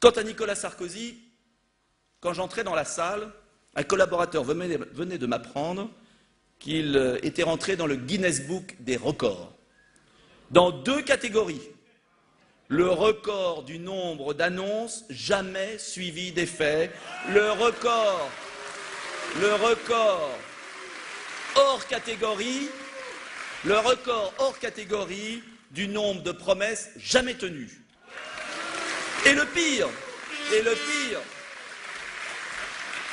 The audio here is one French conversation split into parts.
Quant à Nicolas Sarkozy, quand j'entrais dans la salle, un collaborateur venait de m'apprendre qu'il était rentré dans le Guinness Book des records, dans 2 catégories. Le record du nombre d'annonces jamais suivies d'effets, le record hors catégorie du nombre de promesses jamais tenues. Et le pire,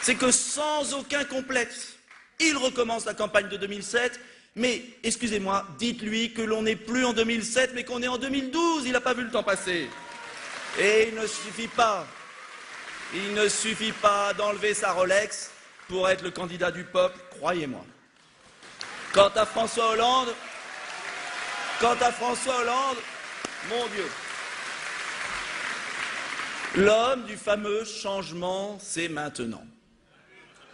c'est que sans aucun complexe, il recommence la campagne de 2007, mais, excusez-moi, dites-lui que l'on n'est plus en 2007, mais qu'on est en 2012, il n'a pas vu le temps passer. Et il ne suffit pas d'enlever sa Rolex pour être le candidat du peuple, croyez-moi. Quant à François Hollande, mon Dieu, l'homme du fameux changement, c'est maintenant.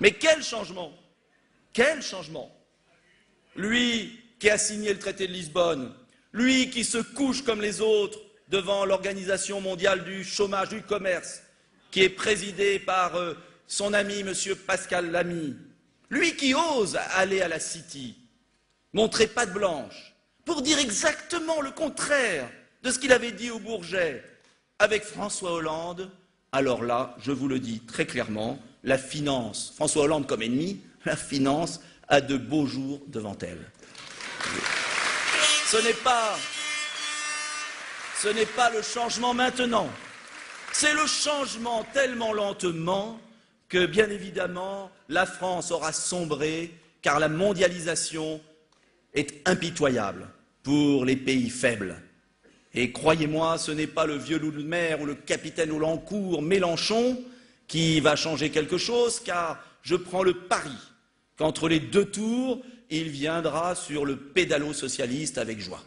Mais quel changement? Quel changement? Lui qui a signé le traité de Lisbonne, lui qui se couche comme les autres devant l'Organisation mondiale du chômage, du commerce, qui est présidée par son ami M. Pascal Lamy, lui qui ose aller à la City, montrer patte blanche, pour dire exactement le contraire de ce qu'il avait dit au Bourget avec François Hollande, alors là, je vous le dis très clairement, la finance, François Hollande comme ennemi, la finance a de beaux jours devant elle. Ce n'est pas le changement maintenant, c'est le changement tellement lentement que, bien évidemment, la France aura sombré, car la mondialisation est impitoyable pour les pays faibles. Et croyez-moi, ce n'est pas le vieux loup de mer ou le capitaine Laulancourt, Mélenchon, qui va changer quelque chose, car je prends le pari qu'entre les 2 tours, il viendra sur le pédalo socialiste avec joie.